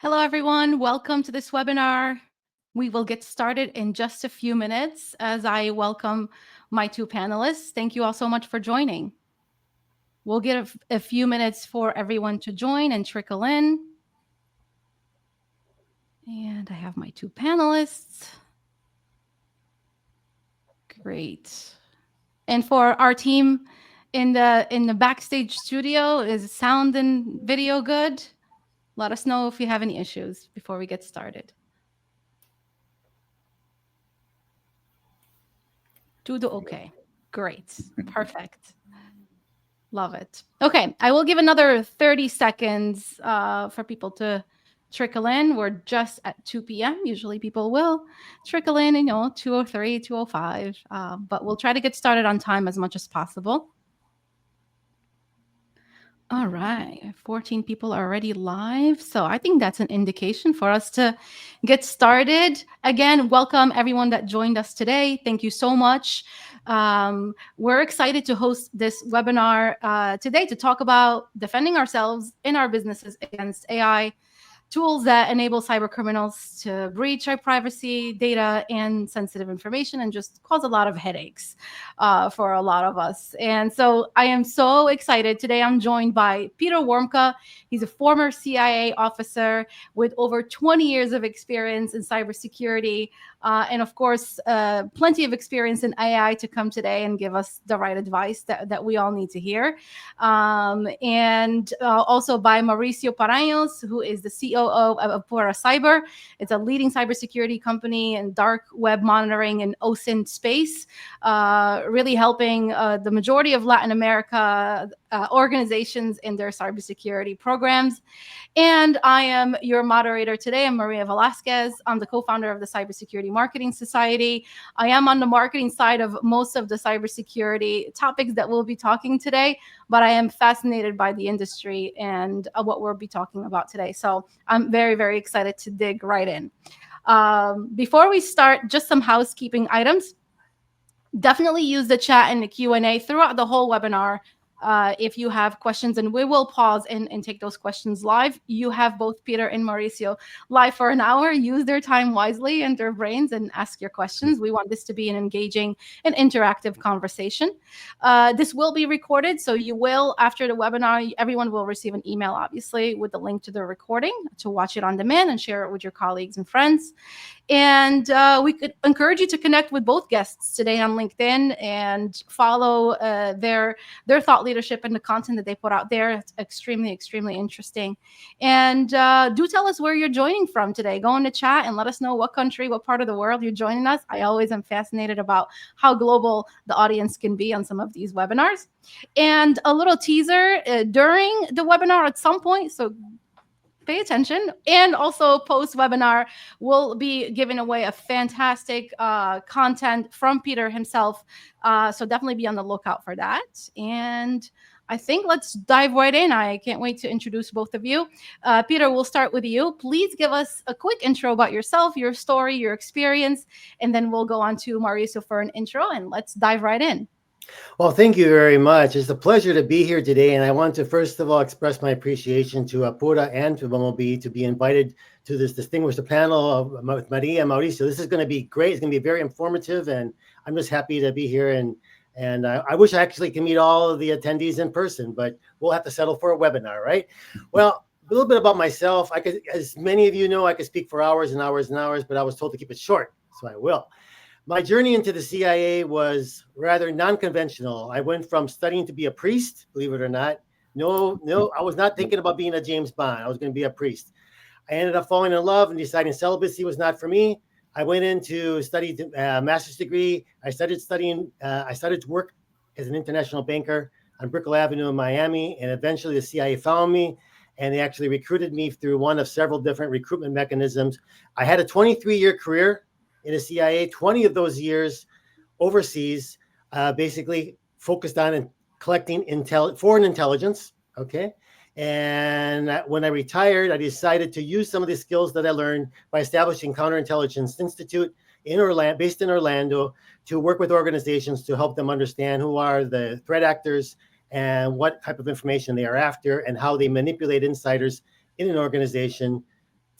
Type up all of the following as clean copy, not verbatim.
Hello, everyone. Welcome to this webinar. We will get started in just a few minutes as I welcome my two panelists. Thank you all so much for joining. We'll give a few minutes for everyone to join and trickle in. And I have my two panelists. Great. And for our team in the backstage studio, is sound and video good? Let us know if you have any issues before we get started. Tudo okay. Great. Perfect. Love it. Okay, I will give another 30 seconds for people to trickle in. We're just at 2 p.m. Usually people will trickle in, 2:03, 2:05, but we'll try to get started on time as much as possible. All right, 14 people are already live. So I think that's an indication for us to get started. Again, welcome everyone that joined us today. Thank you so much. We're excited to host this webinar today to talk about defending ourselves in our businesses against AI tools that enable cyber criminals to breach our privacy, data, and sensitive information and just cause a lot of headaches for a lot of us. And so I am so excited. Today I'm joined by Peter Warmka. He's a former CIA officer with over 20 years of experience in cybersecurity. And of course, plenty of experience in AI to come today and give us the right advice that we all need to hear. And also by Mauricio Paranhos, who is the COO of Apura Cyber. It's a leading cybersecurity company in dark web monitoring and OSINT space, really helping the majority of Latin America organizations in their cybersecurity programs. And I am your moderator today. I'm Maria Velasquez. I'm the co-founder of the Cybersecurity Marketing Society. I am on the marketing side of most of the cybersecurity topics that we'll be talking today, but I am fascinated by the industry and what we'll be talking about today. So I'm very, very excited to dig right in. Before we start, just some housekeeping items. Definitely use the chat and the Q&A throughout the whole webinar. If you have questions, and we will pause and take those questions live. You have both Peter and Mauricio live for an hour. Use their time wisely and their brains and ask your questions. We want this to be an engaging and interactive conversation. This will be recorded, so you will, after the webinar, everyone will receive an email, obviously, with the link to the recording to watch it on demand and share it with your colleagues and friends. And we could encourage you to connect with both guests today on LinkedIn and follow their thought leadership and the content that they put out there. It's extremely, extremely interesting. And do tell us where you're joining from today. Go in the chat and let us know what country, what part of the world you're joining us. I always am fascinated about how global the audience can be on some of these webinars. And a little teaser during the webinar at some point, so pay attention. And also post-webinar, we'll be giving away a fantastic content from Peter himself. So definitely be on the lookout for that. And I think let's dive right in. I can't wait to introduce both of you. Peter, we'll start with you. Please give us a quick intro about yourself, your story, your experience, and then we'll go on to Mauricio for an intro, and let's dive right in. Well, thank you very much. It's a pleasure to be here today. And I want to, first of all, express my appreciation to Apura and to Bumblebee to be invited to this distinguished panel with Maria and Mauricio. This is going to be great. It's going to be very informative. And I'm just happy to be here. And I wish I actually can meet all of the attendees in person, but we'll have to settle for a webinar, right? Well, a little bit about myself. As many of you know, I could speak for hours and hours and hours, but I was told to keep it short, so I will. My journey into the CIA was rather non-conventional. I went from studying to be a priest, believe it or not. No, I was not thinking about being a James Bond. I was going to be a priest. I ended up falling in love and deciding celibacy was not for me. I went in to study a master's degree. I started to work as an international banker on Brickell Avenue in Miami, and eventually the CIA found me, and they actually recruited me through one of several different recruitment mechanisms. I had a 23-year career in the CIA, 20 of those years overseas, basically focused on collecting foreign intelligence, okay? And when I retired, I decided to use some of the skills that I learned by establishing Counterintelligence Institute based in Orlando, to work with organizations to help them understand who are the threat actors and what type of information they are after and how they manipulate insiders in an organization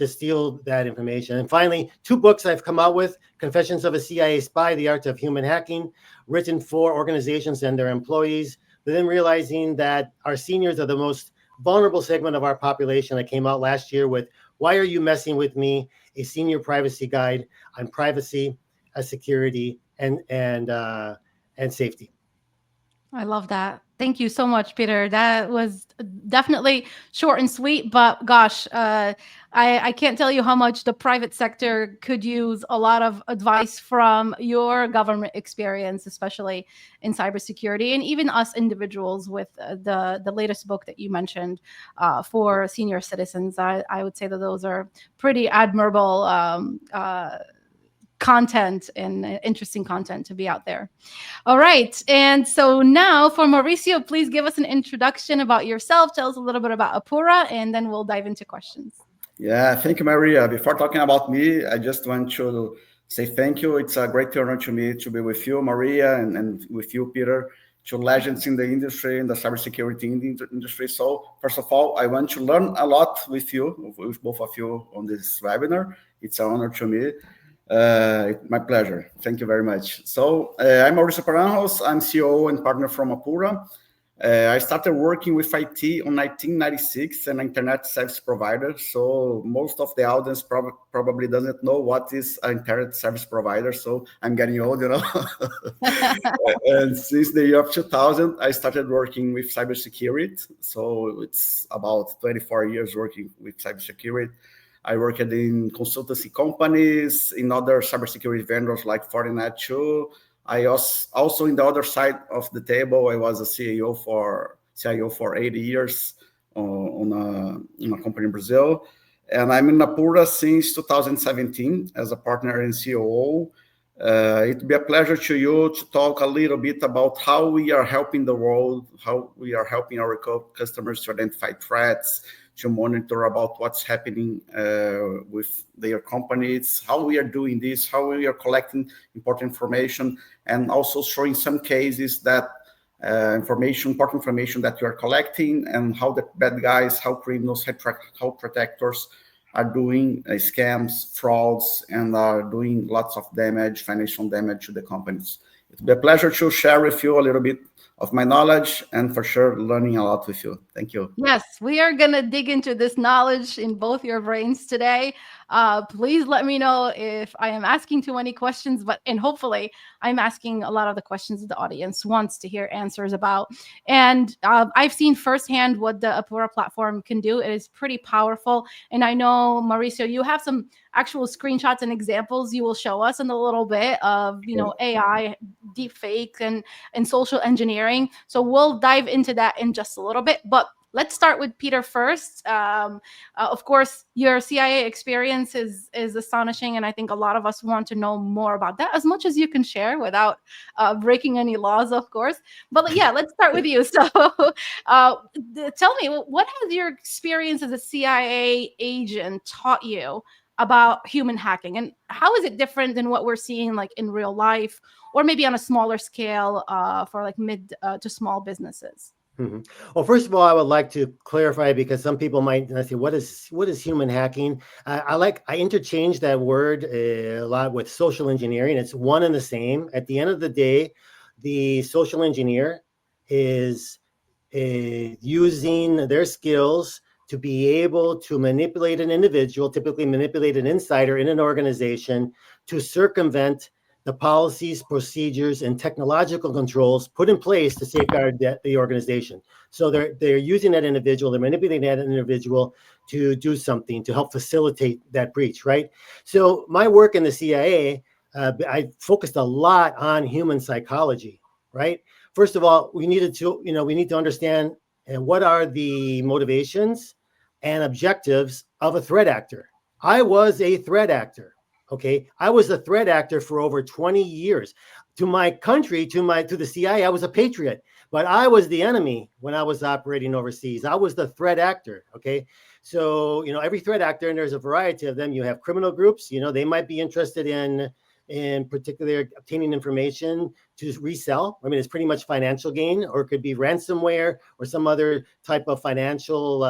to steal that information. And finally, 2 books I've come out with: Confessions of a CIA Spy, The Art of Human Hacking, written for organizations and their employees, but then realizing that our seniors are the most vulnerable segment of our population. I came out last year with Why Are You Messing With Me? A senior privacy guide on privacy, security, and safety. I love that. Thank you so much, Peter. That was definitely short and sweet, but gosh, I can't tell you how much the private sector could use a lot of advice from your government experience, especially in cybersecurity, and even us individuals with the latest book that you mentioned for senior citizens. I would say that those are pretty admirable content and interesting content to be out there. All right. And so now for Mauricio, please give us an introduction about yourself. Tell us a little bit about Apura, and then we'll dive into questions. Yeah, thank you, Maria. Before talking about me, I just want to say thank you. It's a great honor to me to be with you, Maria, and with you, Peter, two legends in the industry, in the cybersecurity industry. So first of all, I want to learn a lot with you, with both of you on this webinar. It's an honor to me. My pleasure. Thank you very much. So I'm Mauricio Paranhos. I'm CEO and partner from Apura. I started working with IT in 1996, an internet service provider. So most of the audience probably doesn't know what is an internet service provider. So I'm getting old, And since the year of 2000, I started working with cybersecurity. So it's about 24 years working with cybersecurity. I worked in consultancy companies, in other cybersecurity vendors like Fortinet too. I also in the other side of the table, I was a CIO for 80 years on a company in Brazil. And I'm in Apura since 2017 as a partner and COO. It'd be a pleasure to you to talk a little bit about how we are helping the world, how we are helping our customers to identify threats, to monitor about what's happening with their companies, how we are doing this, how we are collecting important information, and also showing some cases that important information that you are collecting, and how the bad guys, how criminals, how protectors are doing scams, frauds, and are doing lots of damage, financial damage to the companies. It'll be a pleasure to share with you a little bit of my knowledge, and for sure learning a lot with you. Thank you. Yes, we are going to dig into this knowledge in both your brains today. Please let me know if I am asking too many questions, and hopefully I'm asking a lot of the questions the audience wants to hear answers about. And I've seen firsthand what the Apura platform can do. It is pretty powerful. And I know, Mauricio, you have some actual screenshots and examples you will show us in a little bit of, AI, deep fakes, and social engineering. So we'll dive into that in just a little bit. But let's start with Peter first. Of course, your CIA experience is astonishing, and I think a lot of us want to know more about that, as much as you can share without breaking any laws, of course. But yeah, let's start with you. So tell me, what has your experience as a CIA agent taught you about human hacking, and how is it different than what we're seeing like in real life, or maybe on a smaller scale for like mid to small businesses? Mm-hmm. Well, first of all, I would like to clarify, because some people might say, "What is human hacking?" I interchange that word a lot with social engineering. It's one and the same. At the end of the day, the social engineer is using their skills to be able to manipulate an individual, typically manipulate an insider in an organization, to circumvent the policies, procedures, and technological controls put in place to safeguard the organization. So they're using that individual, they're manipulating that individual to do something to help facilitate that breach, right? So my work in the CIA, I focused a lot on human psychology, right? First of all, we need to understand what are the motivations and objectives of a threat actor. I was a threat actor. Okay, I was a threat actor for over 20 years. To my country, to the CIA, I was a patriot, but I was the enemy when I was operating overseas. I was the threat actor. Okay, so every threat actor, and there's a variety of them. You have criminal groups. They might be interested in in particular obtaining information to resell. I mean, it's pretty much financial gain, or it could be ransomware or some other type of financial,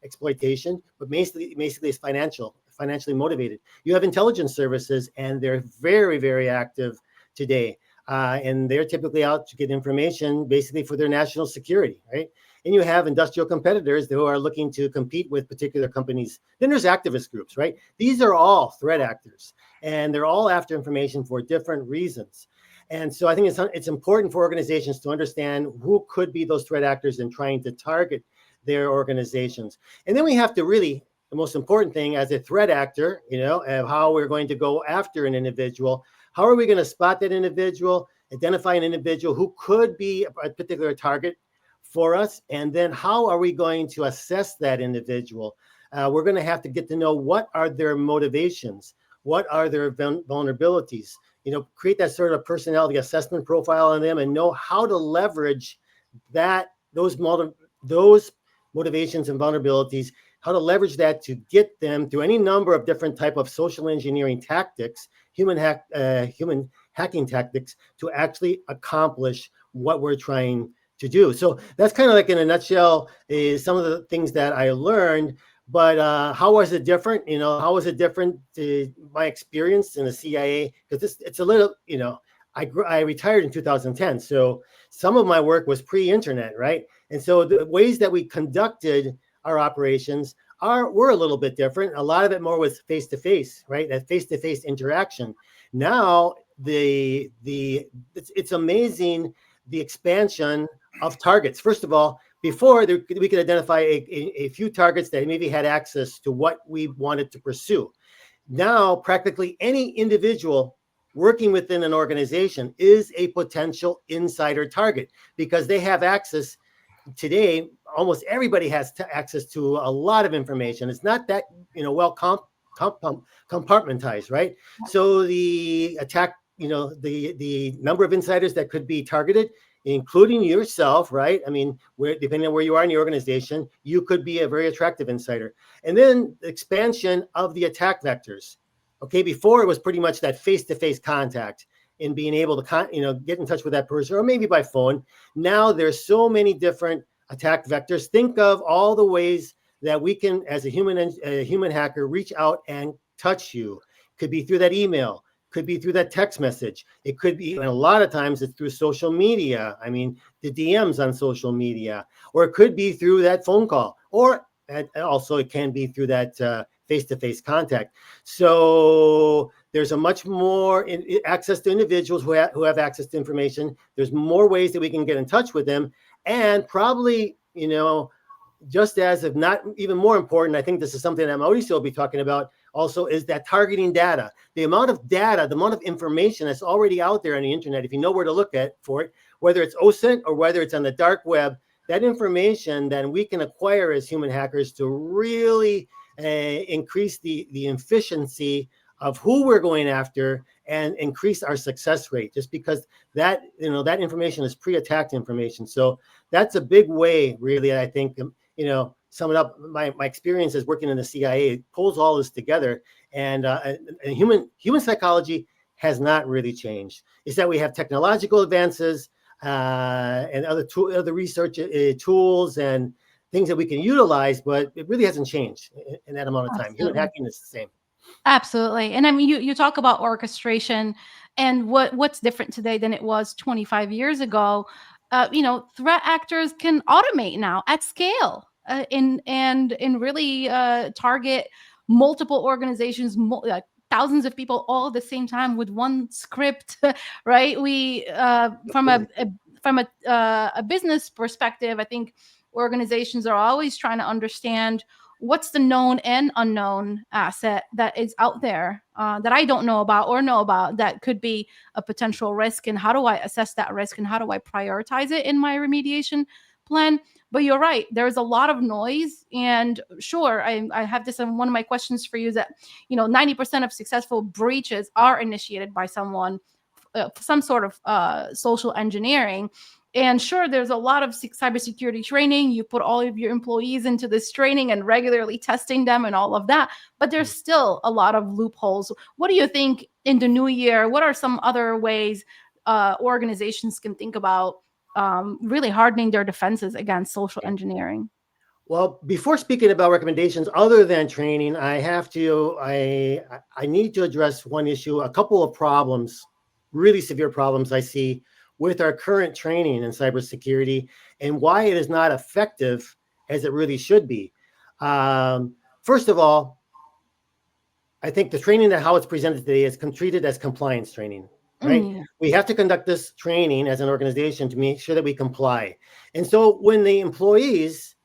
exploitation. But basically, it's financially motivated. You have intelligence services, and they're very, very active today. And they're typically out to get information basically for their national security, right? And you have industrial competitors who are looking to compete with particular companies. Then there's activist groups, right? These are all threat actors, and they're all after information for different reasons. And so I think it's important for organizations to understand who could be those threat actors and trying to target their organizations. And then we have to really, the most important thing as a threat actor, of how we're going to go after an individual. How are we going to spot that individual, identify an individual who could be a particular target for us? And then how are we going to assess that individual? We're going to have to get to know what are their motivations, what are their vulnerabilities, create that sort of personality assessment profile on them and know how to leverage those motivations and vulnerabilities, how to leverage that to get them through any number of different type of social engineering tactics, human hacking tactics, to actually accomplish what we're trying to do. So that's kind of like in a nutshell is some of the things that I learned. But how was it different? How was it different to my experience in the CIA? Because it's a little, I retired in 2010. So some of my work was pre-internet, right? And so the ways that we conducted our operations were a little bit different. A lot of it more was face-to-face, right? That face-to-face interaction. Now it's amazing the expansion of targets. First of all, before we could identify a few targets that maybe had access to what we wanted to pursue. Now, practically any individual working within an organization is a potential insider target because they have access. Today, almost everybody has access to a lot of information. It's not that well compartmentized, right? So the attack, the number of insiders that could be targeted, including yourself, right? I mean, depending on where you are in the organization, you could be a very attractive insider. And then the expansion of the attack vectors. Okay, before it was pretty much that face-to-face contact and being able to get in touch with that person, or maybe by phone. Now there's so many different attack vectors. Think of all the ways that we can, as a human hacker, reach out and touch you. Could be through that email, could be through that text message. It could be, and a lot of times it's through social media. I mean, the DMs on social media, or it could be through that phone call, or also it can be through that face-to-face contact. So there's a much more access to individuals who have access to information. There's more ways that we can get in touch with them. And probably, just as if not even more important, I think this is something that Mauricio will be talking about also, is that targeting data. The amount of data, the amount of information that's already out there on the internet, if you know where to look for it, whether it's OSINT or whether it's on the dark web, that information that we can acquire as human hackers to really increase the efficiency of who we're going after and increase our success rate, just because that information is pre-attacked information. So that's a big way, really, I think, sum it up, my experience as working in the CIA pulls all this together, and human psychology has not really changed. It's that we have technological advances and other research tools and things that we can utilize, but it really hasn't changed in that amount of time. Absolutely. Human hacking is the same. Absolutely. And I mean, you talk about orchestration and what's different today than it was 25 years ago. Threat actors can automate now at scale and really target multiple organizations, thousands of people all at the same time with one script, right? We from a business perspective, I think organizations are always trying to understand what's the known and unknown asset that is out there that I don't know about or know about that could be a potential risk, and how do I assess that risk and how do I prioritize it in my remediation plan? But you're right, there's a lot of noise, and sure, I have this in one of my questions for you, is that 90% of successful breaches are initiated by someone, some sort of social engineering. And sure, there's a lot of cybersecurity training. You put all of your employees into this training and regularly testing them and all of that. But there's still a lot of loopholes. What do you think in the new year, what are some other ways organizations can think about really hardening their defenses against social engineering? Well, before speaking about recommendations other than training, I need to address one issue, a couple of problems, really severe problems I see with our current training in cybersecurity and why it is not effective as it really should be. First of all, I think the training and how it's presented today is treated as compliance training, right? Yeah. We have to conduct this training as an organization to make sure that we comply. And so when the employees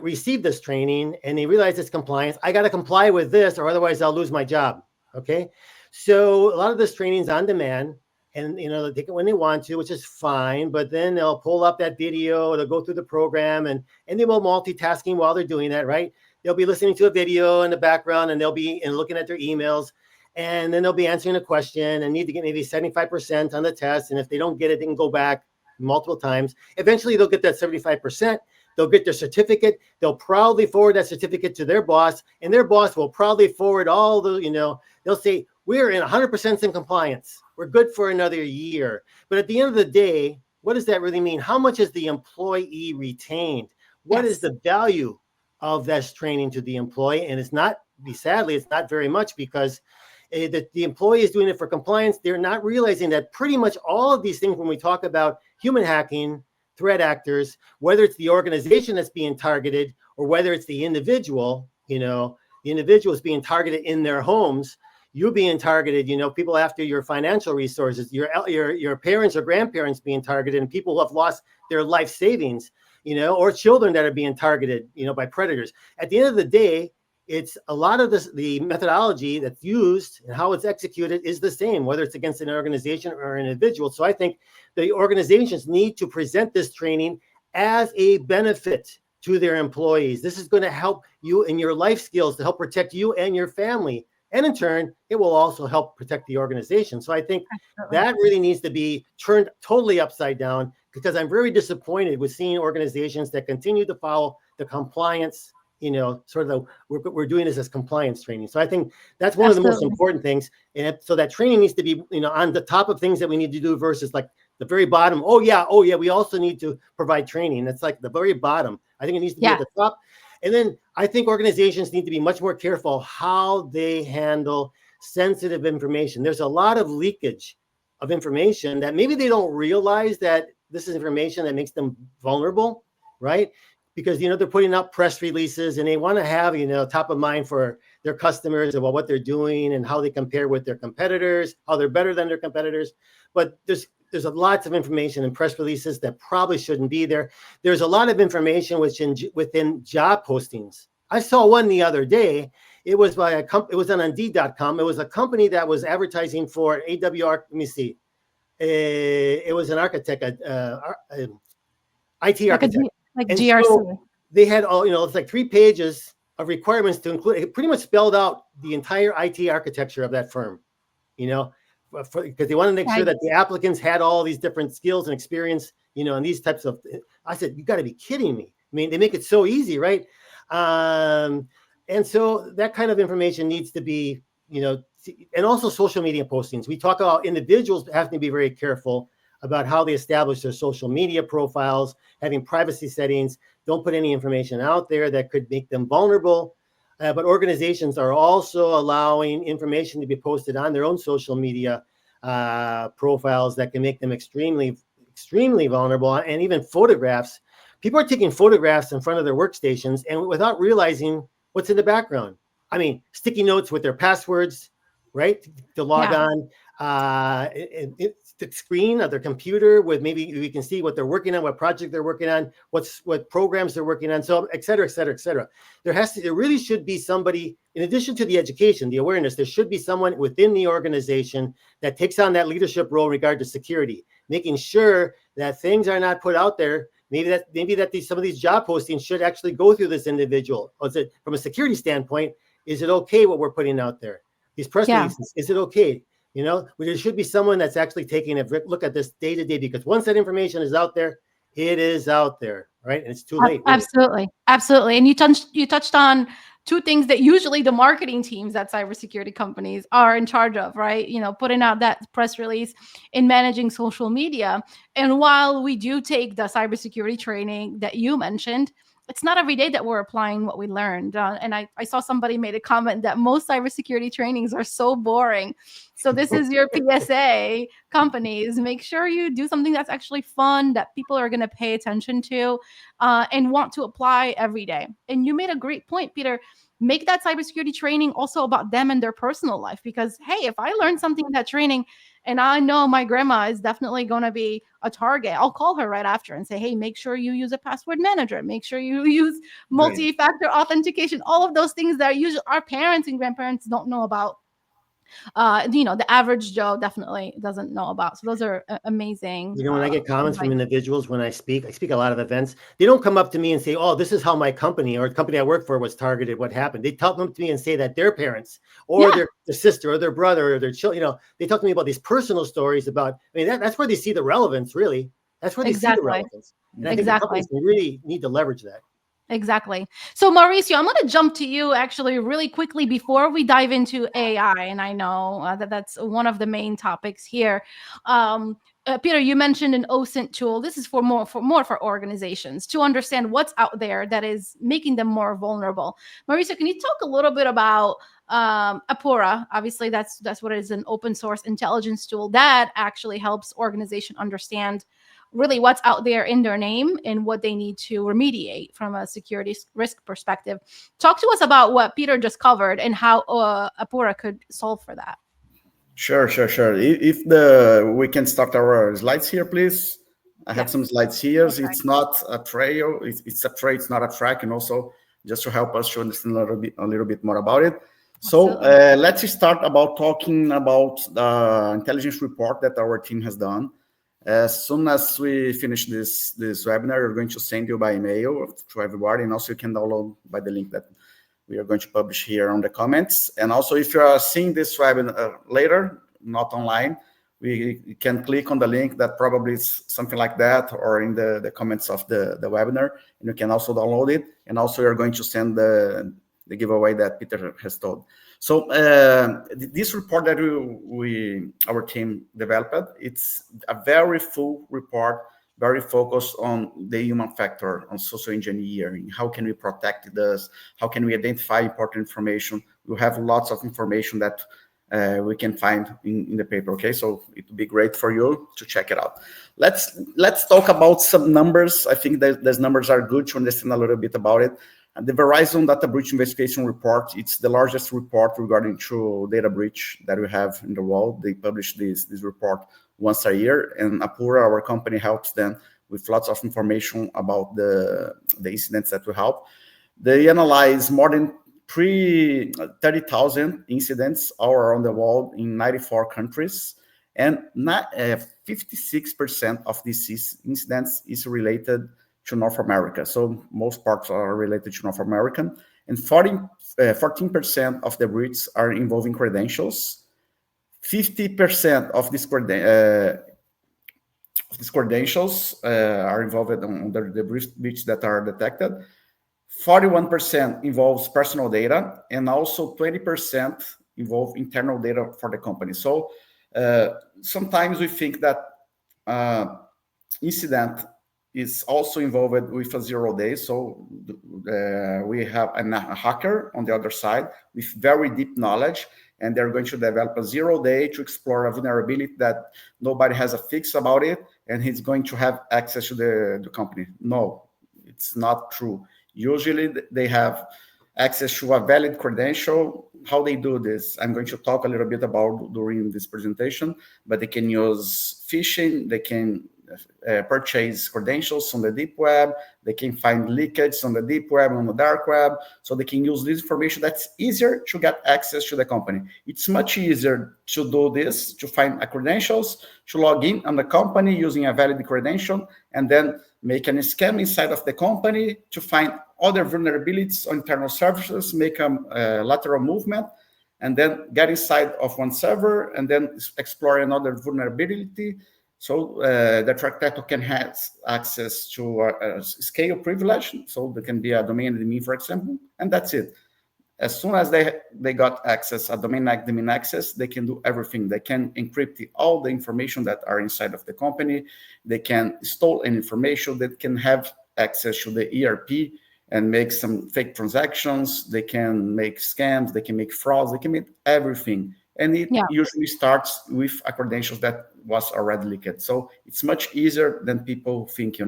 receive this training and they realize it's compliance, I got to comply with this or otherwise I'll lose my job. Okay. So a lot of this training is on demand and, they'll take it when they want to, which is fine, but then they'll pull up that video, they'll go through the program and they will multitasking while they're doing that, right? They'll be listening to a video in the background and they'll be looking at their emails and then they'll be answering a question and need to get maybe 75% on the test. And if they don't get it, they can go back multiple times. Eventually they'll get that 75%. They'll get their certificate. They'll proudly forward that certificate to their boss, and their boss will proudly forward all the, they'll say, we're in 100% in compliance. We're good for another year. But at the end of the day, what does that really mean? How much is the employee retained? What is the value of this training to the employee? And sadly, it's not very much because the employee is doing it for compliance. They're not realizing that pretty much all of these things, when we talk about human hacking, threat actors, whether it's the organization that's being targeted or whether it's the individual, the individual is being targeted in their homes, you being targeted, people after your financial resources, your parents or grandparents being targeted, and people who have lost their life savings, or children that are being targeted, by predators. At the end of the day, it's a lot of the methodology that's used and how it's executed is the same, whether it's against an organization or an individual. So I think the organizations need to present this training as a benefit to their employees. This is going to help you in your life skills to help protect you and your family. And in turn, it will also help protect the organization. So I think that really needs to be turned totally upside down, because I'm very disappointed with seeing organizations that continue to follow the compliance, we're doing this as compliance training. So I think that's one of the most important things. And so that training needs to be, on the top of things that we need to do versus like the very bottom. Oh yeah. We also need to provide training. That's like the very bottom. I think it needs to be at the top. And then I think organizations need to be much more careful how they handle sensitive information. There's a lot of leakage of information that maybe they don't realize that this is information that makes them vulnerable, right? Because, they're putting out press releases and they want to have, top of mind for their customers about what they're doing and how they compare with their competitors, how they're better than their competitors. But there's lots of information in press releases that probably shouldn't be there. There's a lot of information within job postings. I saw one the other day. It was by it was on Indeed.com. It was a company that was advertising for AWR. Let me see. It was an architect, IT architect. Like and GRC. So they had all, it's like 3 pages of requirements to include. It pretty much spelled out the entire IT architecture of that firm, because they want to make sure that the applicants had all these different skills and experience, and these types of. I said, you got to be kidding me. I mean, they make it so easy, right? And so that kind of information needs to be, and also social media postings. We talk about individuals having to be very careful about how they establish their social media profiles, having privacy settings. Don't put any information out there that could make them vulnerable. But organizations are also allowing information to be posted on their own social media profiles that can make them extremely, extremely vulnerable, and even photographs. People are taking photographs in front of their workstations and without realizing what's in the background. I mean, sticky notes with their passwords, right, to log on. The screen of their computer with maybe we can see what they're working on, what project they're working on, what programs they're working on, so et cetera, et cetera, et cetera. There really should be somebody, in addition to the education, the awareness, there should be someone within the organization that takes on that leadership role in regard to security, making sure that things are not put out there. Maybe that some of these job postings should actually go through this individual. Or is it, from a security standpoint, is it okay what we're putting out there? These press releases, is it okay? There should be someone that's actually taking a look at this day to day, because once that information is out there, it is out there, right? And it's too late. Absolutely. And you touched on two things that usually the marketing teams at cybersecurity companies are in charge of, right? Putting out that press release and managing social media. And while we do take the cybersecurity training that you mentioned, it's not every day that we're applying what we learned. And I saw somebody made a comment that most cybersecurity trainings are so boring. So this is your PSA, companies. Make sure you do something that's actually fun, that people are going to pay attention to, and want to apply every day. And you made a great point, Peter. Make that cybersecurity training also about them and their personal life. Because, hey, if I learned something in that training and I know my grandma is definitely going to be a target, I'll call her right after and say, hey, make sure you use a password manager. Make sure you use Great. multi-factor authentication. All of those things that usually our parents and grandparents don't know about. The average Joe definitely doesn't know about. So those are amazing When I get comments from advice. individuals when I speak a lot of events, they don't come up to me and say, "Oh, this is how my company or the company I work for was targeted. What happened?" They come up to me and say that their parents or Yeah, their sister or their brother or their children, they talk to me about these personal stories about. I mean, that's where they see the relevance. Really, that's where they see the exactly. relevance. And I think the Exactly. companies really need to leverage that. Exactly. So, Mauricio, I'm going to jump to you actually really quickly before we dive into AI. And I know that that's one of the main topics here. Peter, you mentioned an OSINT tool. This is for organizations to understand what's out there that is making them more vulnerable. Mauricio, can you talk a little bit about Apura? Obviously, that's what it is, an open source intelligence tool that actually helps organization understand really what's out there in their name and what they need to remediate from a security risk perspective. Talk to us about what Peter just covered and how Apura could solve for that. Sure. If the we can start our slides here, please. I have some Yes. slides here. Okay. It's not a trail. It's a trail. It's not a track, and also just to help us to understand a little bit more about it. So Absolutely. let's start about talking about the intelligence report that our team has done. As soon as we finish this webinar, we're going to send you by email to everybody, and also you can download by the link that we are going to publish here on the comments. And also, if you are seeing this webinar later, not online, you can click on the link that probably is something like that, or in the comments of the webinar, and you can also download it. And also, you're going to send the giveaway that Peter has told. So this report that our team developed, it's a very full report, very focused on the human factor, on social engineering. How can we protect this? How can we identify important information? We have lots of information that we can find in the paper. Okay, so it would be great for you to check it out. Let's talk about some numbers. I think that those numbers are good to understand a little bit about it. And the Verizon Data Breach Investigation Report, it's the largest report regarding true data breach that we have in the world. They publish this report once a year, and Apura, our company, helps them with lots of information about the incidents that we help. They analyze more than 30,000 incidents all around the world in 94 countries, and 56% of these incidents is related to North America. So most parts are related to North American, and 14% of the breaches are involving credentials. 50% of these credentials are involved under the breach that are detected. 41% involves personal data, and also 20% involve internal data for the company. So sometimes we think that incident is also involved with a 0 day. So we have a hacker on the other side with very deep knowledge, and they're going to develop a 0 day to explore a vulnerability that nobody has a fix about it, and he's going to have access to the company. No, it's not true. Usually they have access to a valid credential. How they do this, I'm going to talk a little bit about during this presentation, but they can use phishing, they can purchase credentials on the deep web, they can find leakage on the deep web, on the dark web, so they can use this information. That's easier to get access to the company. It's much easier to do this, to find credentials, to log in on the company using a valid credential, and then make an scam inside of the company to find other vulnerabilities on internal services, make a lateral movement, and then get inside of one server and then explore another vulnerability. So the threat actor can have access to a scale privilege, so there can be a domain admin, for example, and that's it. as soon as they got access, a domain access, they can do everything. They can encrypt all the information that are inside of the company. They can store any information. They can have access to the ERP and make some fake transactions. They can make scams. They can make frauds. They can make everything. And it Yeah. usually starts with a credentials that was already leaked. So it's much easier than people think,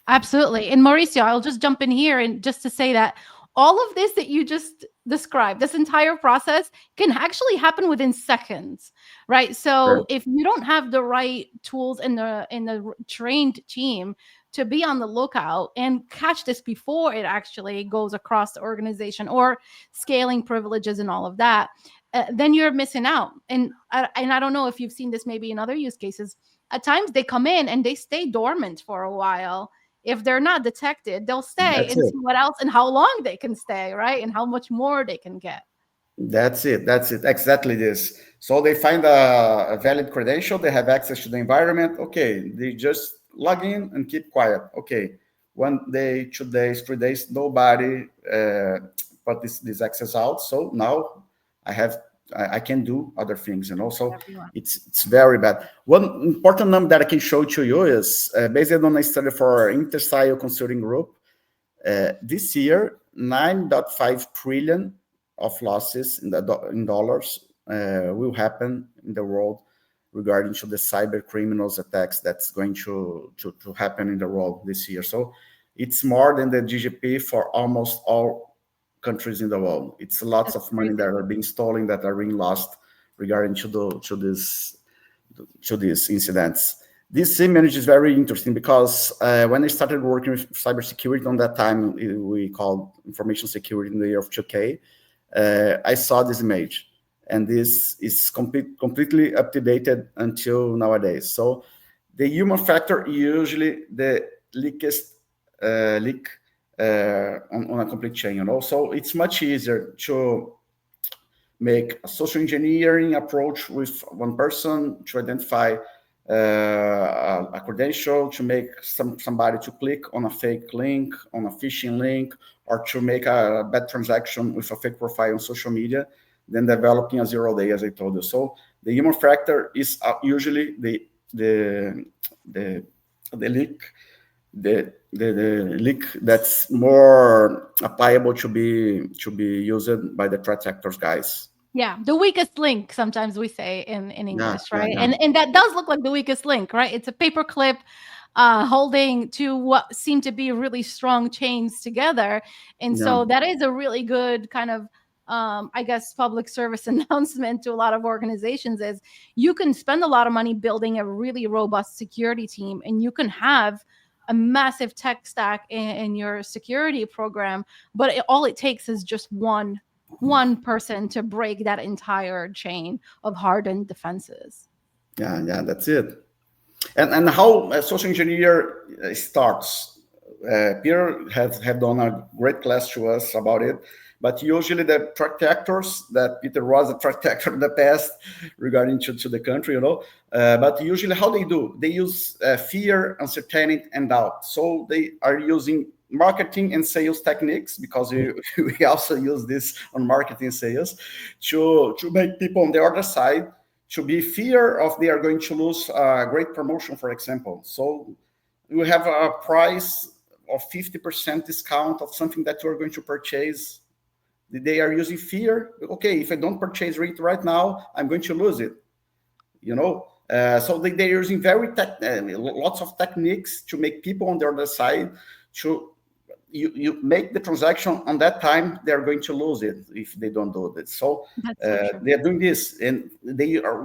Absolutely. And Mauricio, I'll just jump in here and just to say that all of this that you just described, this entire process can actually happen within seconds, right? So Sure. if you don't have the right tools in the trained team to be on the lookout and catch this before it actually goes across the organization or scaling privileges and all of that, then you're missing out. And I don't know if you've seen this maybe in other use cases. At times they come in and they stay dormant for a while. If they're not detected, they'll stay That's and it. see what else and how long they can stay, right? And how much more they can get. That's it. That's it. Exactly this. So they find a valid credential. They have access to the environment. Okay. They just log in and keep quiet. Okay. 1 day, 2 days, 3 days, nobody put this access out. So now I can do other things. So Everyone. it's very bad. One important number that I can show to you is based on a study for Interstyle Consulting Group. This year, 9.5 trillion of losses in dollars will happen in the world regarding to the cyber criminals attacks that's going to happen in the world this year. So it's more than the GDP for almost all countries in the world. It's lots That's of money that crazy. are being stolen, that are being lost regarding to these incidents. This image is very interesting because when I started working with cybersecurity on that time, we called information security in the year of 2K, I saw this image. And this is completely up to date until nowadays. So the human factor usually the leakest leak on a complete chain. So it's much easier to make a social engineering approach with one person to identify a credential, to make somebody to click on a fake link, on a phishing link, or to make a bad transaction with a fake profile on social media, than developing a 0-day, as I told you. So the human factor is usually the leak, the leak that's more applicable to be used by the threat actors guys. Yeah, the weakest link sometimes we say in Yeah, English, yeah, right? yeah, And that does look like the weakest link, right? It's a paper clip holding to what seem to be really strong chains together. And yeah, so that is a really good kind of I guess public service announcement to a lot of organizations is you can spend a lot of money building a really robust security team and you can have a massive tech stack in your security program, but all it takes is just one person to break that entire chain of hardened defenses. yeah. That's it. And how a social engineer starts. Peter has have done a great class to us about it. But usually the threat actors that Peter was a threat actor in the past regarding to the country, but usually how they do, they use fear, uncertainty, and doubt. So they are using marketing and sales techniques, because we also use this on marketing and sales, to make people on the other side to be fear of they are going to lose a great promotion, for example. So you have a price of 50% discount of something that you are going to purchase. They are using fear. Okay, if I don't purchase it right now, I'm going to lose it. So they're using lots of techniques to make people on the other side to you make the transaction on that time. They are going to lose it if they don't do it. So That's so true. they are doing this, and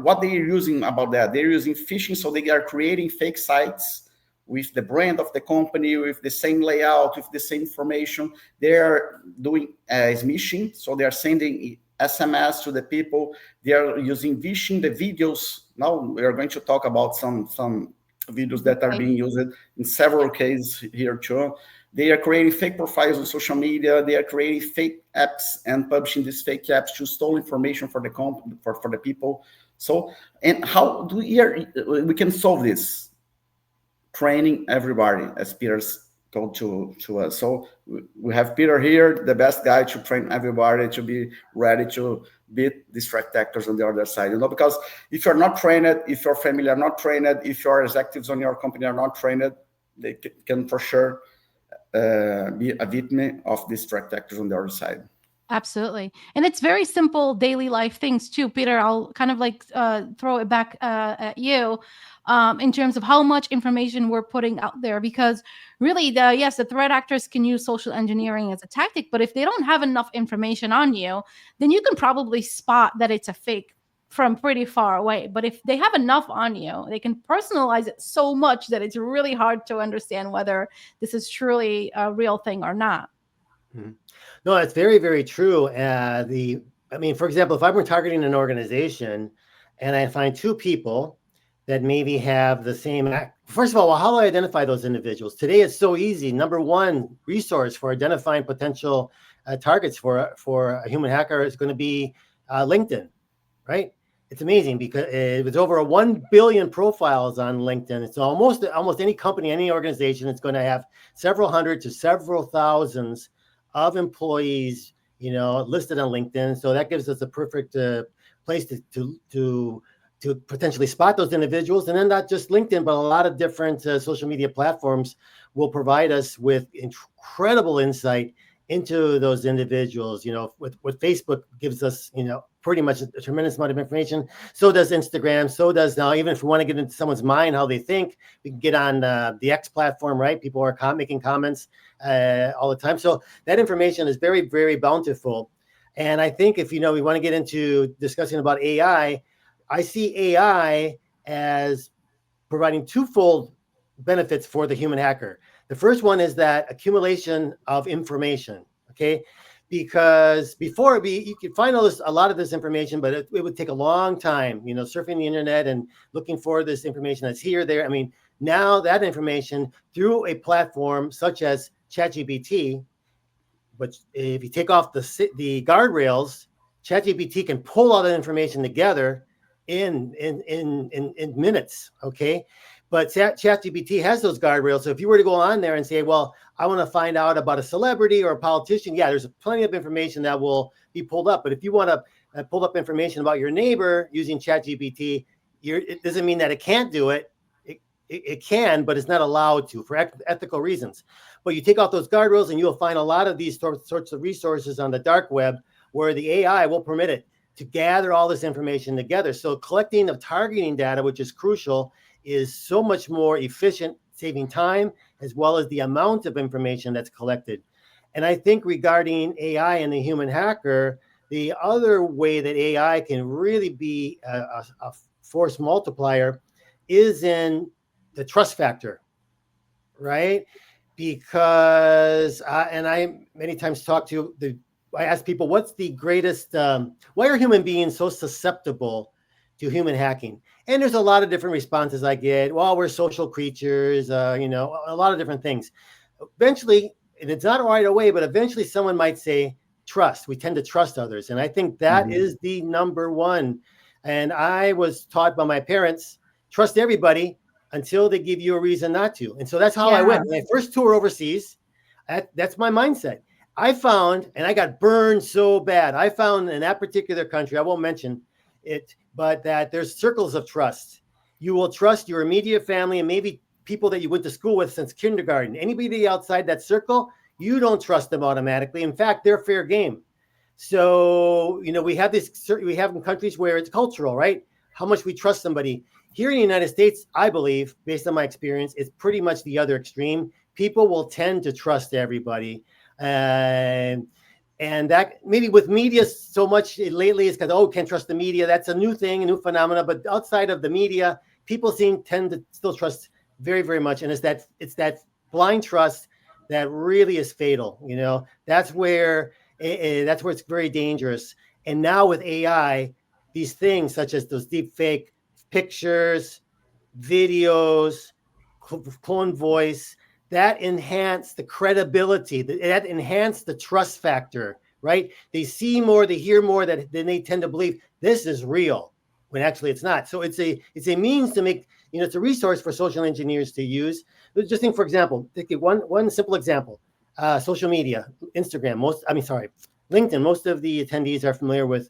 what they are using about that. They're using phishing, so they are creating fake sites with the brand of the company, with the same layout, with the same information. They are doing smishing, so they are sending SMS to the people. They are using phishing the videos. Now we are going to talk about some videos that are being used in several cases here too. They are creating fake profiles on social media. They are creating fake apps and publishing these fake apps to steal information for the for the people. So, and how do we can solve this? Training everybody, as Peter told to us. So we have Peter here, the best guy to train everybody to be ready to beat these threat actors on the other side. Because if you're not trained, if your family are not trained, if your executives on your company are not trained, they can for sure be a victim of these threat actors on the other side. Absolutely. And it's very simple daily life things too. Peter, I'll kind of like throw it back at you in terms of how much information we're putting out there. Because really, yes, the threat actors can use social engineering as a tactic, but if they don't have enough information on you, then you can probably spot that it's a fake from pretty far away. But if they have enough on you, they can personalize it so much that it's really hard to understand whether this is truly a real thing or not. Mhm. No, it's very, very true. For example, if I'm targeting an organization and I find two people that maybe have the same act, first of all, how do I identify those individuals? Today, it's so easy. Number one resource for identifying potential targets for a human hacker is going to be LinkedIn, right? It's amazing because it's over 1 billion profiles on LinkedIn. It's almost any company, any organization, it's going to have several hundred to several thousands of employees, listed on LinkedIn. So that gives us a perfect place to potentially spot those individuals. And then not just LinkedIn, but a lot of different social media platforms will provide us with incredible insight into those individuals. What Facebook gives us, pretty much a tremendous amount of information. So does Instagram. So does now, even if we want to get into someone's mind, how they think, we can get on the X platform, right? People are making comments all the time. So that information is very, very bountiful. And I think if, we want to get into discussing about AI, I see AI as providing twofold benefits for the human hacker. The first one is that accumulation of information, okay? Because before you could find a lot of this information, but it would take a long time, surfing the internet and looking for this information that's here, there. Now that information through a platform such as ChatGPT, but if you take off the guardrails, ChatGPT can pull all that information together in minutes, okay? But ChatGPT has those guardrails. So if you were to go on there and say, well, I want to find out about a celebrity or a politician, yeah, there's plenty of information that will be pulled up. But if you want to pull up information about your neighbor using ChatGPT, it doesn't mean that it can't do it. It can, but it's not allowed to for ethical reasons. But you take off those guardrails and you'll find a lot of these sorts of resources on the dark web where the AI will permit it to gather all this information together. So collecting of targeting data, which is crucial, is so much more efficient, saving time, as well as the amount of information that's collected. And I think regarding AI and the human hacker, the other way that AI can really be a force multiplier is in the trust factor, right? Because, and I many times I ask people, what's the greatest, why are human beings so susceptible to human hacking? And there's a lot of different responses I get. Well, we're social creatures, a lot of different things. Eventually, and it's not right away, but eventually someone might say, trust. We tend to trust others. And I think that is the number one. And I was taught by my parents, trust everybody until they give you a reason not to. And so that's how I went. When I first tour overseas, that's my mindset. I found, and I got burned so bad, I found in that particular country, I won't mention it, but that there's circles of trust. You will trust your immediate family and maybe people that you went to school with since kindergarten. Anybody outside that circle, you don't trust them automatically. In fact, they're fair game. So, we have in countries where it's cultural, right? How much we trust somebody. Here in the United States, I believe, based on my experience, it's pretty much the other extreme. People will tend to trust everybody. And that maybe with media so much lately is because, can't trust the media. That's a new thing, a new phenomenon. But outside of the media, people tend to still trust very, very much. And it's that blind trust that really is fatal. That's where it's very dangerous. And now with AI, these things such as those deep fake pictures, videos, clone voice, that enhance the credibility, that enhance the trust factor, right? They see more, they hear more than they tend to believe this is real. when actually it's not. So it's a means to make, it's a resource for social engineers to use. Just think, for example, take one simple example, social media, Instagram. LinkedIn. Most of the attendees are familiar with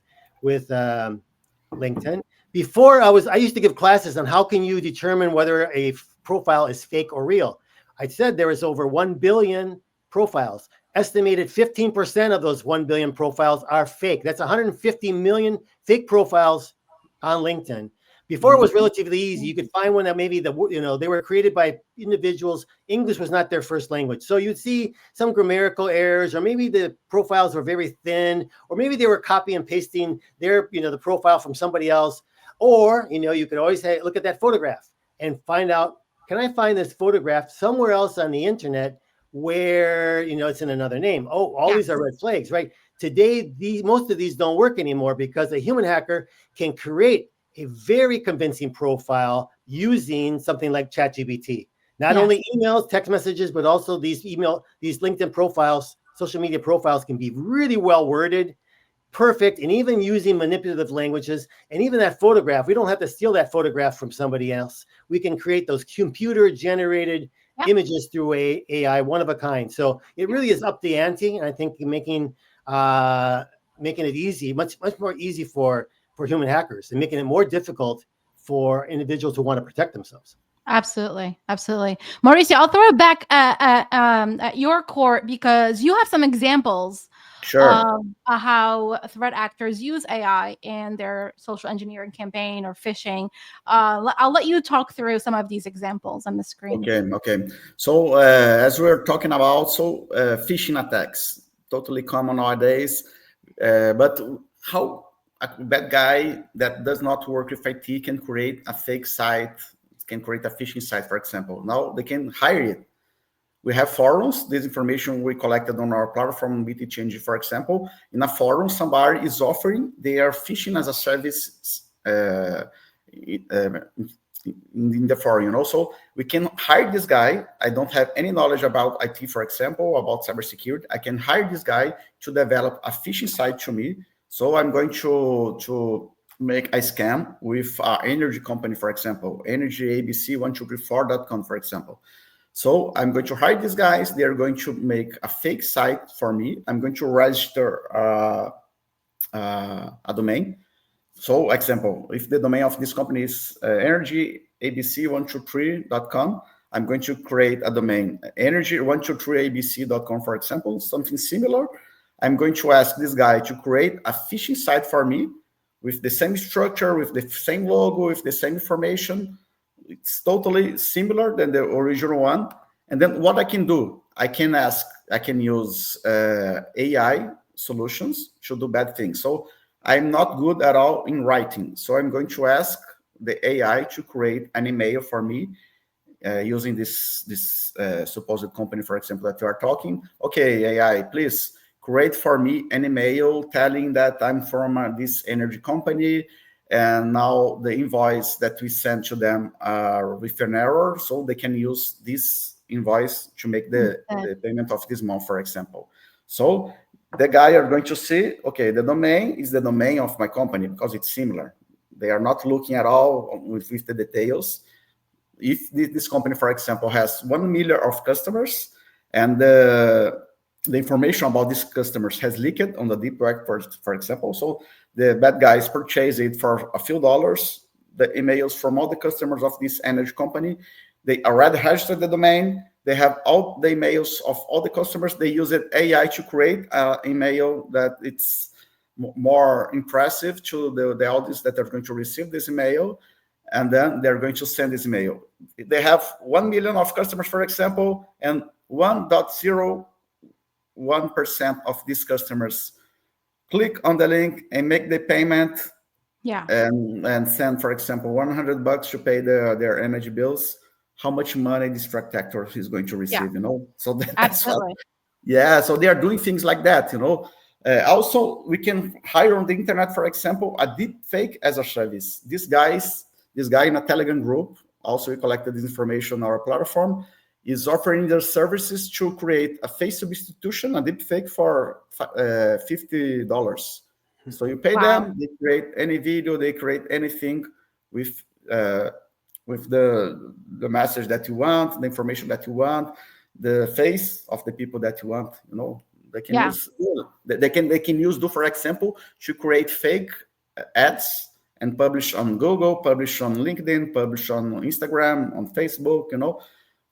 LinkedIn. Before I used to give classes on how can you determine whether a profile is fake or real. I said there is over 1 billion profiles. Estimated 15% of those 1 billion profiles are fake. That's 150 million fake profiles on LinkedIn. Before it was relatively easy. You could find one that maybe they were created by individuals. English was not their first language. So you'd see some grammatical errors, or maybe the profiles were very thin, or maybe they were copy and pasting the profile from somebody else. Or, you could always look at that photograph and find out, can I find this photograph somewhere else on the internet where, it's in another name? Oh, all these are red flags, right? Today, most of these don't work anymore because a human hacker can create a very convincing profile using something like ChatGPT. Not only emails, text messages, but also these LinkedIn profiles, social media profiles can be really well worded, perfect, and even using manipulative languages. And even that photograph, we don't have to steal that photograph from somebody else. We can create those computer generated images through AI, one of a kind. So it really is up the ante, and I think making it easy, much more easy for human hackers, and making it more difficult for individuals who want to protect themselves. Absolutely. Mauricio, I'll throw it back at your court, because you have some examples of how threat actors use AI in their social engineering campaign or phishing. I'll let you talk through some of these examples on the screen. Okay. So as we're talking about, phishing attacks, totally common nowadays. But how a bad guy that does not work with IT can create a fake site, can create a phishing site, for example. Now they can hire it. We have forums. This information we collected on our platform, BT Change, for example. In a forum, somebody is offering their phishing as a service in the forum. So we can hire this guy. I don't have any knowledge about IT, for example, about cybersecurity. I can hire this guy to develop a phishing site to me. So I'm going to make a scam with an energy company, for example, energyabc1234.com, for example. So I'm going to hire these guys. They're going to make a fake site for me. I'm going to register a domain. So, example, if the domain of this company is energyabc123.com, I'm going to create a domain, energy123abc.com, for example, something similar. I'm going to ask this guy to create a phishing site for me with the same structure, with the same logo, with the same information. It's totally similar than the original one. And then what I can do, I can use AI solutions to do bad things. So I'm not good at all in writing. So I'm going to ask the AI to create an email for me using this supposed company, for example, that you are talking. Okay, AI, please create for me an email telling that I'm from this energy company, and now the invoice that we sent to them with an error, so they can use this invoice to make the payment of this month, for example. So the guy are going to see, okay, the domain is the domain of my company because it's similar. They are not looking at all with the details. If this company, for example, has 1 million of customers, and the information about these customers has leaked on the deep web, for example, so the bad guys purchase it for a few dollars, the emails from all the customers of this energy company. They already registered the domain. They have all the emails of all the customers. They use AI to create an email that it's more impressive to the audience that are going to receive this email, and then they're going to send this email. They have 1 million of customers, for example, and 1.01% of these customers click on the link and make the payment, and send, for example, $100 to pay their energy bills. How much money this threat actor is going to receive, So that's what, so they are doing things like that, Also, we can hire on the internet, for example, a deep fake as a service. This guy in a Telegram group, also we collected this information on our platform, is offering their services to create a face substitution, a deep fake for $50. So you pay Wow. them, they create any video, they create anything with uh, the message that you want, the information that you want, the face of the people that you want. They can Yeah. use they can use, do for example, to create fake ads and publish on Google, publish on LinkedIn, publish on Instagram, on Facebook.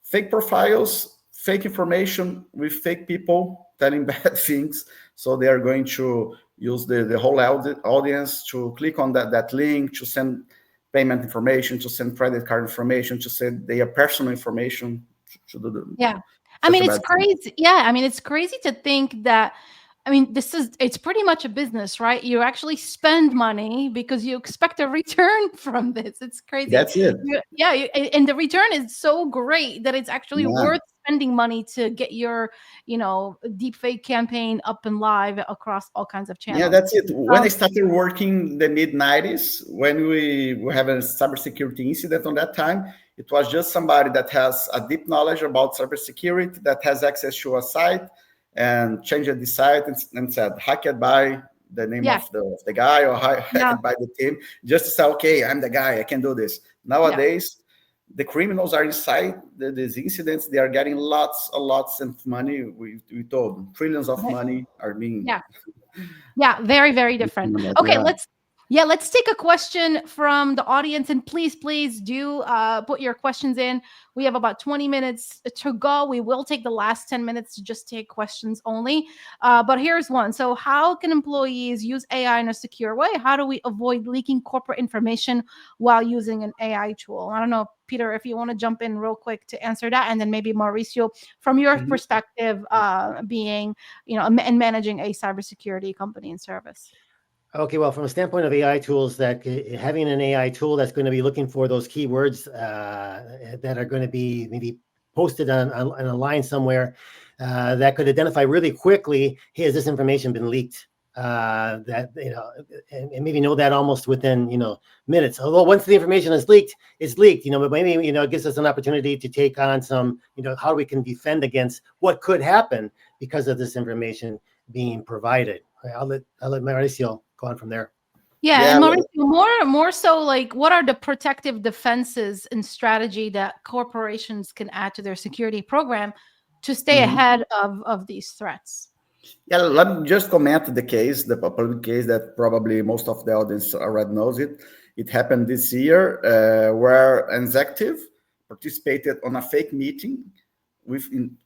Fake profiles, fake information with fake people telling bad things. So they are going to use the whole audience to click on that link, to send payment information, to send credit card information, to send their personal information to do Yeah. I such mean, a it's bad thing. crazy. Yeah. I mean, it's crazy to think that. I mean, it's pretty much a business, right? You actually spend money because you expect a return from this. It's crazy. That's it. Yeah. And the return is so great that it's actually Yeah. worth spending money to get your, deep fake campaign up and live across all kinds of Yeah, channels. that's it. When I Um, started working in the mid-90s, when we have a cybersecurity incident on that time, it was just somebody that has a deep knowledge about cybersecurity, that has access to a site, and changed the site and said, hacked by the name yeah. of the guy, or Yeah. hacked by the team, just to say, okay, I'm the guy, I can do this. Yeah. Nowadays, the criminals are inside these incidents. They are getting lots of money. We told them, trillions of money are being. Yeah. Yeah, very, very different. Okay, Yeah. let's take a question from the audience, and please do put your questions in. We have about 20 minutes to go. We will take the last 10 minutes to just take questions only. But here's one. So, how can employees use AI in a secure way? How do we avoid leaking corporate information while using an AI tool? I don't know, Peter, if you want to jump in real quick to answer that, and then maybe Mauricio, from your Mhm. perspective, being and managing a cybersecurity company and service. Okay, well, from a standpoint of AI tools, that having an AI tool that's going to be looking for those keywords that are going to be maybe posted on a line somewhere that could identify really quickly, hey, has this information been leaked? That and maybe know that almost within minutes. Although once the information is leaked, it's leaked. But maybe it gives us an opportunity to take on some how we can defend against what could happen because of this information being provided. I'll let Mauricio go on from there. Yeah, Yeah, and Mauricio, more so, like, what are the protective defenses and strategy that corporations can add to their security program to stay mhm. ahead of these threats? Yeah, let me just comment the case, the public case that probably most of the audience already knows it. It happened this year where an executive participated on a fake meeting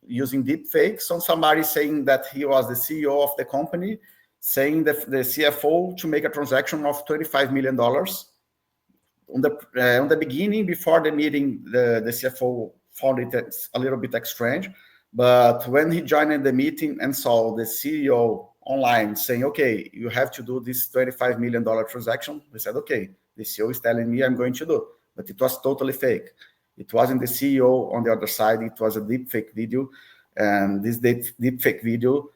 using deep fakes on somebody saying that he was the CEO of the company, saying that the CFO to make a transaction of $25 million. On the beginning, before the meeting, the CFO found it a little bit strange. But when he joined the meeting and saw the CEO online saying, okay, you have to do this $25 million transaction, he said, okay, the CEO is telling me I'm going to do. But it was totally fake. It wasn't the CEO on the other side. It was a deep fake video. And this deep fake video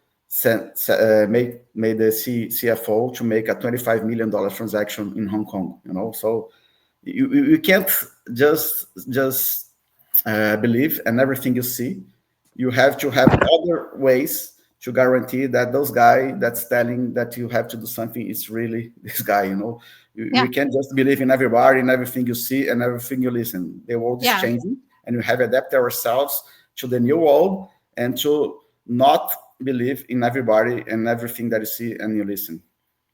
made the CFO to make a $25 million transaction in Hong Kong. So you can't just believe in everything you see. You have to have other ways to guarantee that those guy that's telling that you have to do something is really this guy. You Yeah, can't just believe in everybody and everything you see and everything you listen. The world is yeah, changing, and we have adapted ourselves to the new world and to not believe in everybody and everything that you see and you listen.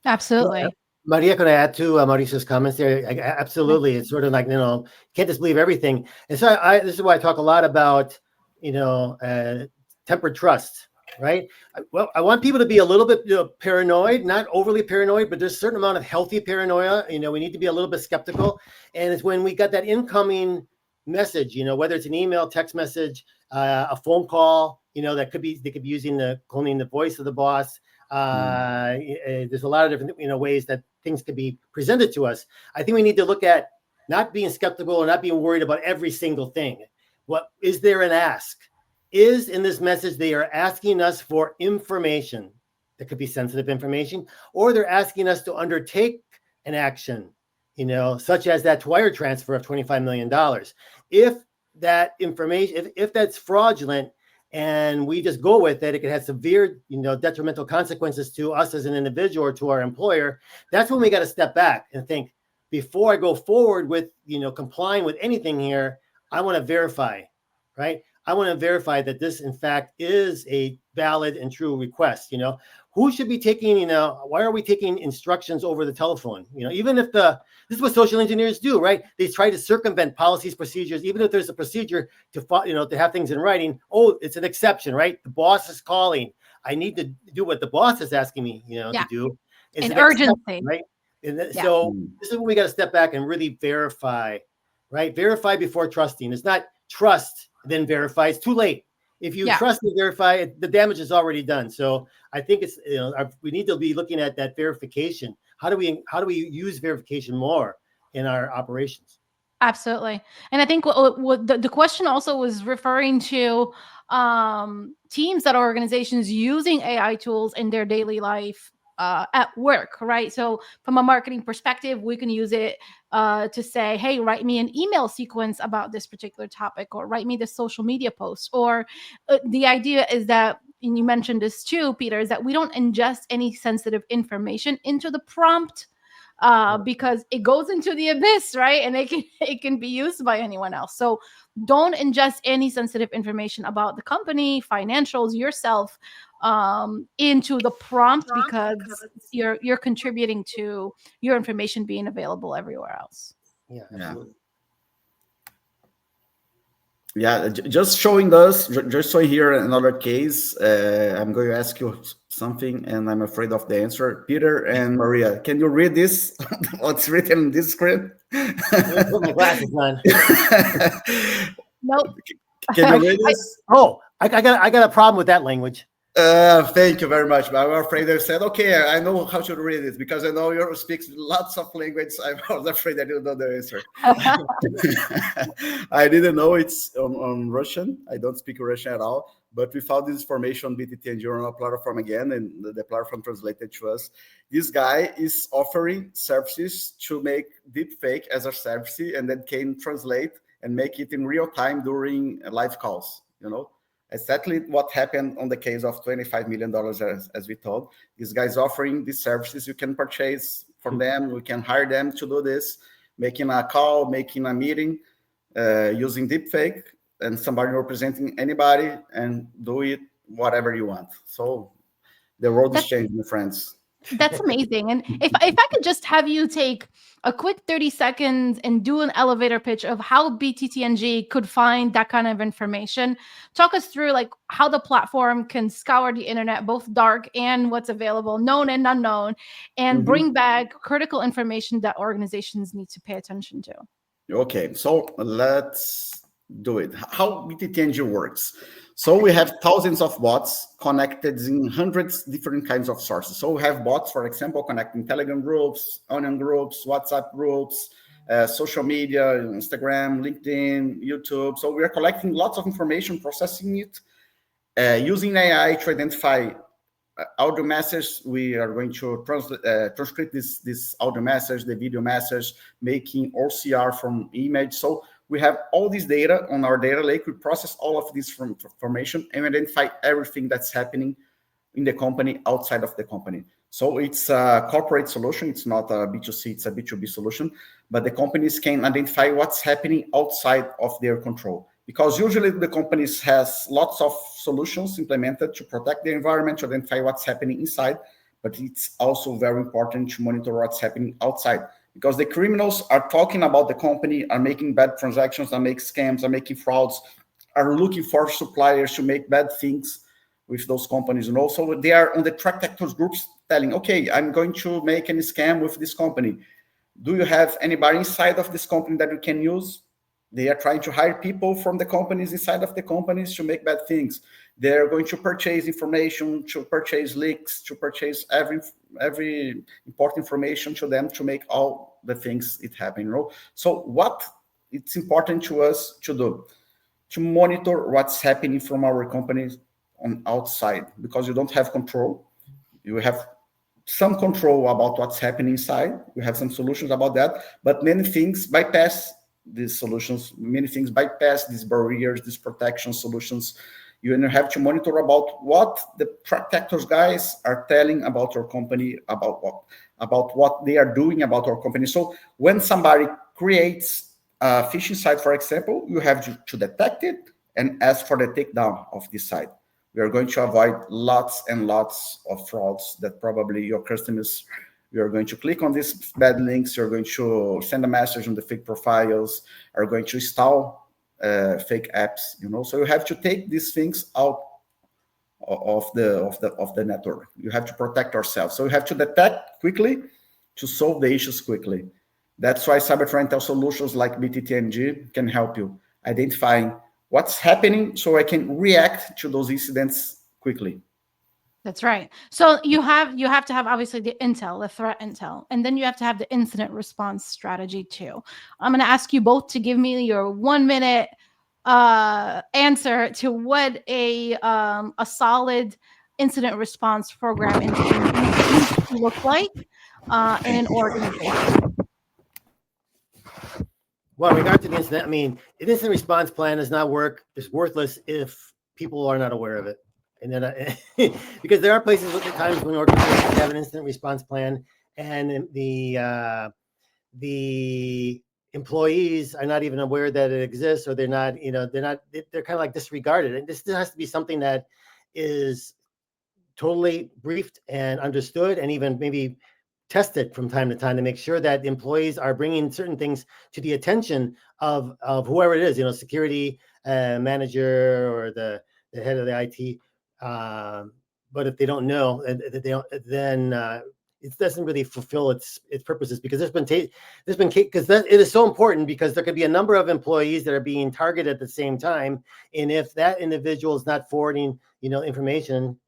Yeah, absolutely. Maria, could I add to Mauricio's comments there? Absolutely. It's sort of like, can't just believe everything. And so this is why I talk a lot about, tempered trust, right? Well, I want people to be a little bit paranoid, not overly paranoid, but there's a certain amount of healthy paranoia. We need to be a little bit skeptical. And it's when we got that incoming message, whether it's an email, text message, a phone call, they could be using cloning the voice of the boss. There's a lot of different ways that things could be presented to us. I think we need to look at not being skeptical or not being worried about every single thing. What is there an ask? Is in this message they are asking us for information that could be sensitive information, or they're asking us to undertake an action, such as that wire transfer of $25 million. If that information, if that's fraudulent, and we just go with it, it can have severe, detrimental consequences to us as an individual or to our employer. That's when we got to step back and think, before I go forward with, complying with anything here, I want to verify, right? I want to verify that this, in fact, is a valid and true request. Who should be taking, why are we taking instructions over the telephone? Even if this is what social engineers do, right? They try to circumvent policies, procedures, even if there's a procedure to have things in writing. Oh, it's an exception, right? The boss is calling. I need to do what the boss is asking me, to do. It's an an exception, urgency, right? yeah. So this is when we got to step back and really verify, right? Verify before trusting. It's not trust, then verify. It's too late. If you trust and verify, the damage is already done. So I think it's, we need to be looking at that verification. How do we use verification more in our operations? Absolutely. And I think what the question also was referring to teams that are organizations using AI tools in their daily life at work, right? So from a marketing perspective, we can use it to say, hey, write me an email sequence about this particular topic, or write me this social media post. Or the idea is that, and you mentioned this too, Peter, is that we don't ingest any sensitive information into the prompt because it goes into the abyss, right? And it can be used by anyone else. So don't ingest any sensitive information about the company, financials, yourself into the prompt, because you're contributing to your information being available everywhere else. Yeah, absolutely. Yeah, just showing here another case. I'm going to ask you something, and I'm afraid of the answer. Peter and Maria, can you read this? What's written in this script? Let me put my glasses on. Nope. Can you read this? I got a problem with that language. Thank you very much. But I'm afraid I said, okay, I know how to read it, because I know you speak lots of language. I was afraid I didn't know the answer. I didn't know it's on Russian. I don't speak Russian at all. But we found this information on BTT and Journal platform again, and the platform translated to us. This guy is offering services to make deepfake as a service, and then can translate and make it in real time during live calls, Exactly what happened on the case of $25 million, as we told. This guy's offering these services. You can purchase from them. We can hire them to do this, making a call, making a meeting, using deepfake, and somebody representing anybody, and do it whatever you want. So the world is changing, my friends. That's amazing. And if I could just have you take a quick 30 seconds and do an elevator pitch of how BTTNG could find that kind of information. Talk us through like how the platform can scour the internet, both dark and what's available, known and unknown, and bring back critical information that organizations need to pay attention to. Okay, so let's do it. How BTTNG works. So we have thousands of bots connected in hundreds different kinds of sources. So we have bots, for example, connecting Telegram groups, Onion groups, WhatsApp groups, social media, Instagram, LinkedIn, YouTube. So we are collecting lots of information, processing it, using AI to identify audio message. We are going to transcript this audio message, the video message, making OCR from image. So we have all this data on our data lake. We process all of this information and identify everything that's happening in the company, outside of the company. So it's a corporate solution. It's not a B2C, it's a B2B solution. But the companies can identify what's happening outside of their control. Because usually the companies has lots of solutions implemented to protect the environment, to identify what's happening inside. But it's also very important to monitor what's happening outside. Because the criminals are talking about the company, are making bad transactions, are making scams, are making frauds, are looking for suppliers to make bad things with those companies. And also they are on the track actors groups telling, okay, I'm going to make any scam with this company. Do you have anybody inside of this company that you can use? They are trying to hire people from the companies inside of the companies to make bad things. They're going to purchase information, to purchase leaks, to purchase every important information to them to make all the things it happen. So what it's important to us to do, to monitor what's happening from our companies on outside, because you don't have control. You have some control about what's happening inside. We have some solutions about that, but many things bypass these solutions. Many things bypass these barriers, these protection solutions. You have to monitor about what the threat actors guys are telling about your company, about what they are doing about our company. So when somebody creates a phishing site, for example, you have to detect it and ask for the takedown of this site. We are going to avoid lots and lots of frauds that probably your customers, you're going to click on these bad links, you're going to send a message on the fake profiles, are going to install fake apps, So you have to take these things out of the network. You have to protect ourselves. So you have to detect quickly to solve the issues quickly. That's why cyber threat intel solutions like BTTNG can help you identifying what's happening so I can react to those incidents quickly. That's right. So you have to have obviously the intel, the threat intel, and then you have to have the incident response strategy too. I'm going to ask you both to give me your 1 minute answer to what a solid incident response program needs to look like in an organization. Well, in regard to the incident, I mean, an incident response plan does not work. It's worthless if people are not aware of it. And then, because there are places at times when organizations have an incident response plan, and the employees are not even aware that it exists, or they're kind of like disregarded. And this has to be something that is totally briefed and understood, and even maybe tested from time to time to make sure that employees are bringing certain things to the attention of whoever it is, security manager or the head of the IT. But if they don't know, then it doesn't really fulfill its purposes, because because it is so important, because there could be a number of employees that are being targeted at the same time, and if that individual is not forwarding information,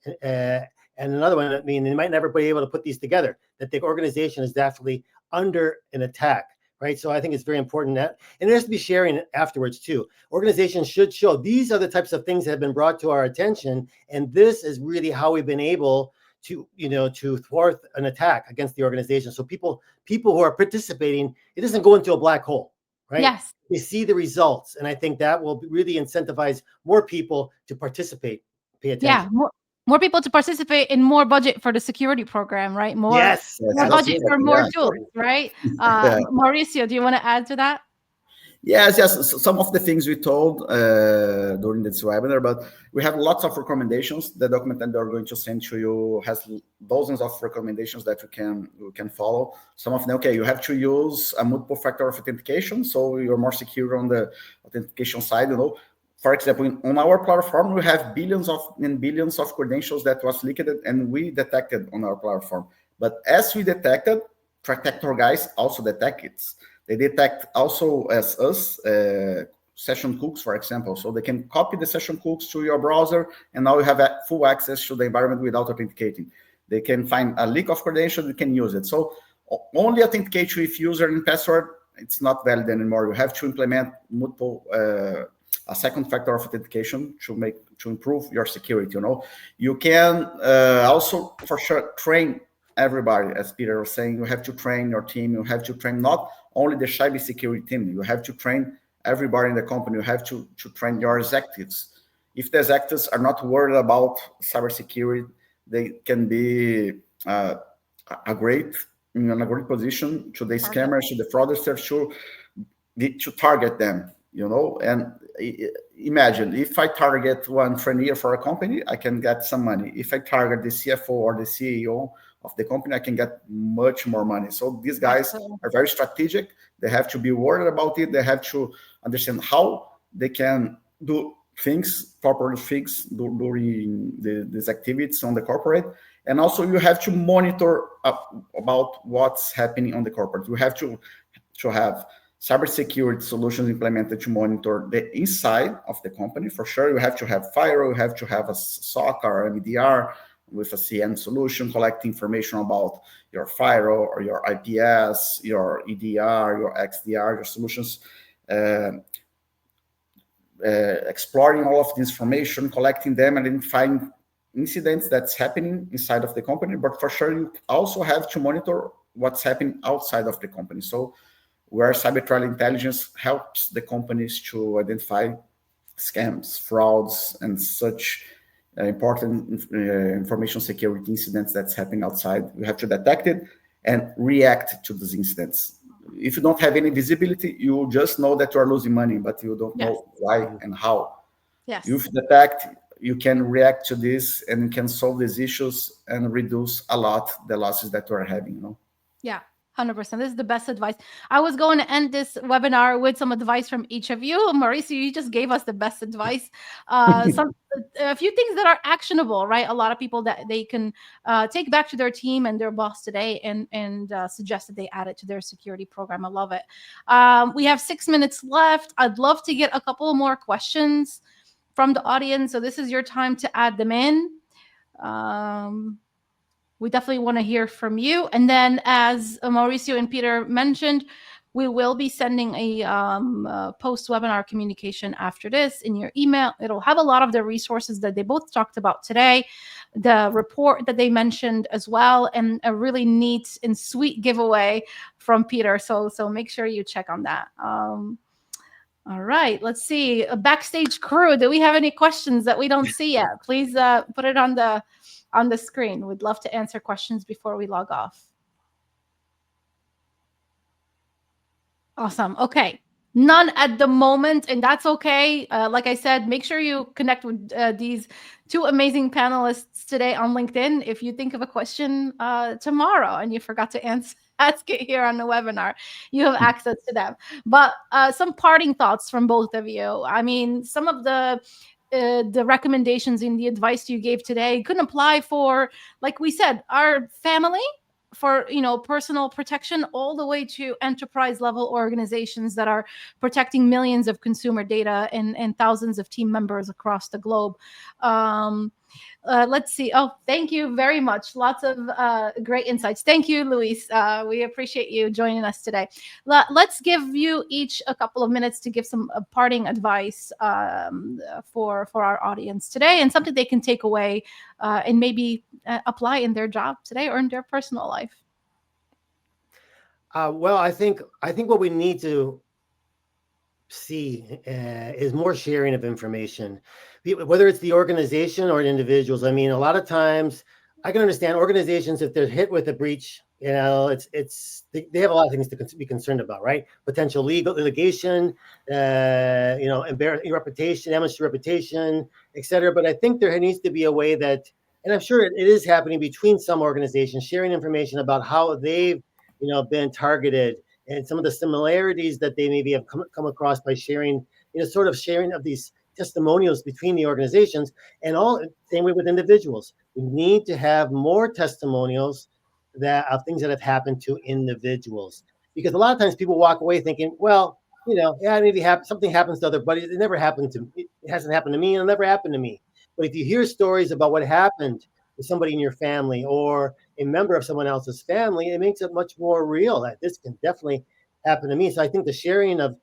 and another one, I mean, they might never be able to put these together, that the organization is definitely under an attack, right? So I think it's very important that, and there has to be sharing afterwards too. Organizations should show these are the types of things that have been brought to our attention, and this is really how we've been able to, to thwart an attack against the organization. So people who are participating, it doesn't go into a black hole, right? Yes. They see the results, and I think that will really incentivize more people to participate, pay attention. Yeah, more people to participate in more budget for the security program, right? More budget for more tools, right? Mauricio, do you want to add to that? Yes. Some of the things we told during this webinar, but we have lots of recommendations. The document that they're going to send to you has dozens of recommendations that you can follow. Some of them, you have to use a multiple factor of authentication, so you're more secure on the authentication side. For example, on our platform, we have billions of credentials that was leaked, and we detected on our platform. But as we detected, threat actor guys also detect it. They detect also as us session cookies, for example. So they can copy the session cookies to your browser, and now you have full access to the environment without authenticating. They can find a leak of credentials, they can use it. So only authenticate with user and password, it's not valid anymore. You have to implement multiple a second factor of authentication to improve your security. You can also for sure train everybody. As Peter was saying, you have to train your team. You have to train not only the cybersecurity team. You have to train everybody in the company. You have to train your executives. If the executives are not worried about cybersecurity, they can be in a great position to the scammers, to the fraudsters, to target them. And imagine if I target one trainee for a company, I can get some money. If I target the CFO or the CEO of the company, I can get much more money. So these guys are very strategic. They have to be worried about it. They have to understand how they can do things, proper things during these activities on the corporate. And also you have to monitor about what's happening on the corporate. You have to have cybersecurity solutions implemented to monitor the inside of the company. For sure, you have to have firewall, you have to have a SOC or MDR with a CN solution, collect information about your firewall or your IPS, your EDR, your XDR, your solutions, exploring all of this information, collecting them, and identifying incidents that's happening inside of the company. But for sure, you also have to monitor what's happening outside of the company. So where cyber threat intelligence helps the companies to identify scams, frauds, and such important information security incidents that's happening outside. We have to detect it and react to these incidents. If you don't have any visibility, you just know that you are losing money, but you don't Yes. know why and how. Yes. If you detect, you can react to this and you can solve these issues and reduce a lot the losses that you are having. Yeah, 100%. This is the best advice. I was going to end this webinar with some advice from each of you. Mauricio, you just gave us the best advice. Some a few things that are actionable, right? A lot of people that they can take back to their team and their boss today, and suggest that they add it to their security program. I love it. We have 6 minutes left. I'd love to get a couple more questions from the audience. So this is your time to add them in. We definitely want to hear from you. And then, as Mauricio and Peter mentioned, we will be sending a post-webinar communication after this in your email. It'll have a lot of the resources that they both talked about today, the report that they mentioned as well, and a really neat and sweet giveaway from Peter. So make sure you check on that. All right, let's see. A backstage crew, do we have any questions that we don't see yet? Please put it on the screen. We'd love to answer questions before we log off. Awesome. Okay. None at the moment, and that's okay. Like I said, make sure you connect with these two amazing panelists today on LinkedIn. If you think of a question tomorrow and you forgot to ask it here on the webinar, you have access to them. But some parting thoughts from both of you. I mean, some of the recommendations in the advice you gave today couldn't apply for, like we said, our family, for personal protection, all the way to enterprise level organizations that are protecting millions of consumer data and thousands of team members across the globe. Let's see. Oh, thank you very much. Lots of great insights. Thank you, Luis. We appreciate you joining us today. Let's give you each a couple of minutes to give some parting advice for our audience today, and something they can take away and maybe apply in their job today or in their personal life. Well, I think what we need to see is more sharing of information, whether it's the organization or individuals. I mean, a lot of times I can understand organizations, if they're hit with a breach, it's they have a lot of things to be concerned about, right? Potential litigation, embarrassing reputation, damage to reputation, etc. But I think there needs to be a way that, and I'm sure it is happening between some organizations, sharing information about how they've been targeted, and some of the similarities that they maybe have come across by sharing, sort of sharing of these testimonials between the organizations. And all same way with individuals, we need to have more testimonials of things that have happened to individuals, because a lot of times people walk away thinking, well, yeah, maybe something happens to other buddies. It never happened to me. It hasn't happened to me. It'll never happen to me. But if you hear stories about what happened to somebody in your family or a member of someone else's family, it makes it much more real that this can definitely happen to me. So I think the sharing of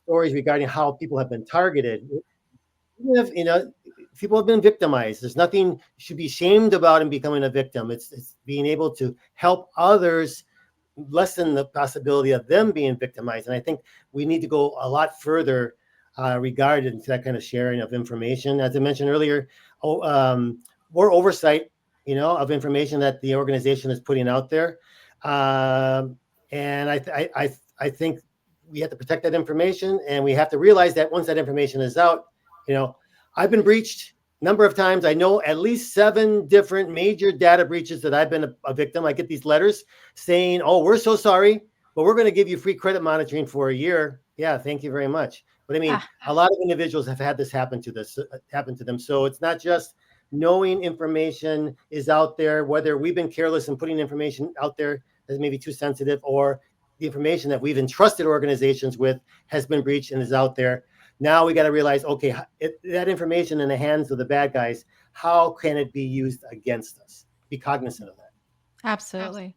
stories regarding how people have been targeted, even if people have been victimized, there's nothing you should be shamed about in becoming a victim. It's being able to help others lessen the possibility of them being victimized. And I think we need to go a lot further regarding to that kind of sharing of information. As I mentioned earlier, more oversight, of information that the organization is putting out there. And I think we have to protect that information, and we have to realize that once that information is out, I've been breached a number of times. I know at least 7 different major data breaches that I've been a victim. I get these letters saying, "Oh, we're so sorry, but we're going to give you free credit monitoring for a year." Yeah, thank you very much. But I mean, a lot of individuals have had this happen to them. So it's not just knowing information is out there, whether we've been careless in putting information out there that's maybe too sensitive, or the information that we've entrusted organizations with has been breached and is out there. Now we got to realize, okay, that information in the hands of the bad guys, how can it be used against us? Be cognizant of that. Absolutely.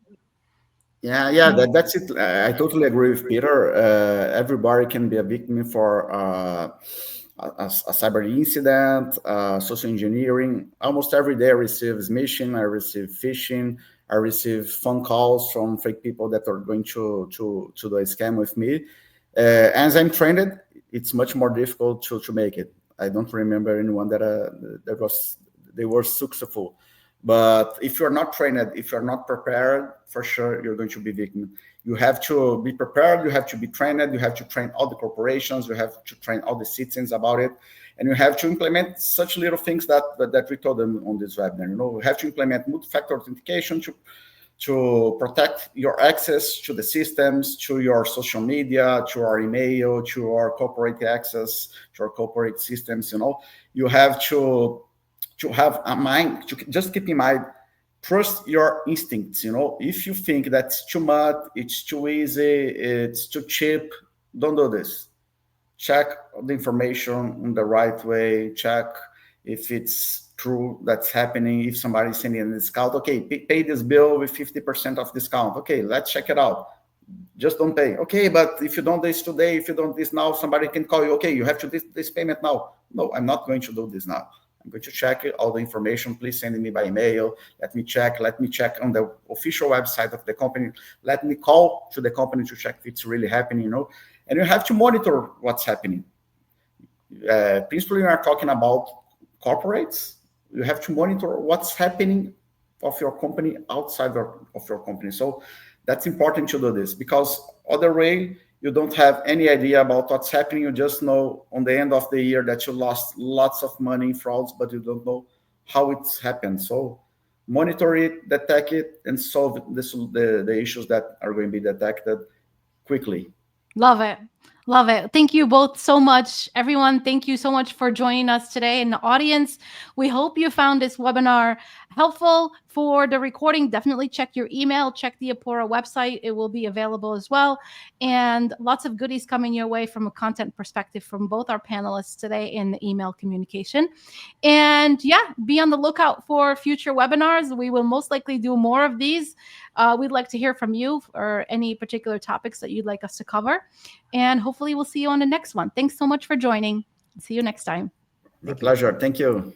Yeah, that's it. I totally agree with Peter. Everybody can be a victim for a cyber incident, social engineering. Almost every day I receive smishing, I receive phishing, I receive phone calls from fake people that are going to do a scam with me. As I'm trained it's much more difficult to make it. I don't remember anyone they were successful. But if you're not trained, if you're not prepared, for sure you're going to be victim. You have to be prepared, you have to be trained, you have to train all the corporations, you have to train all the citizens about it, and you have to implement such little things that we told them on this webinar. You have to implement multi-factor authentication to protect your access to the systems, to your social media, to our email, to our corporate access, to our corporate systems. You have to have a mind, to just keep in mind, trust your instincts. If you think that's too much, it's too easy, it's too cheap, don't do this. Check the information in the right way. Check if it's true that's happening. If somebody's sending a discount, okay, pay this bill with 50% of discount. Okay, let's check it out. Just don't pay. Okay, but if you don't do this today, if you don't do this now, somebody can call you. Okay, you have to do this payment now. No, I'm not going to do this now. I'm going to check all the information. Please send me by email. Let me check on the official website of the company. Let me call to the company to check if it's really happening, And you have to monitor what's happening. Principally, we are talking about corporates. You have to monitor what's happening of your company outside of your company. So that's important to do this, because other way, you don't have any idea about what's happening. You just know on the end of the year that you lost lots of money in frauds, but you don't know how it's happened. So monitor it, detect it, and solve the issues that are going to be detected quickly. Love it. Love it. Thank you both so much. Everyone, thank you so much for joining us today. In the audience, we hope you found this webinar helpful. For the recording, definitely check your email, check the Apura website. It will be available as well. And lots of goodies coming your way from a content perspective from both our panelists today in the email communication. And yeah, be on the lookout for future webinars. We will most likely do more of these. We'd like to hear from you or any particular topics that you'd like us to cover. And hopefully we'll see you on the next one. Thanks so much for joining. See you next time. My pleasure. Thank you.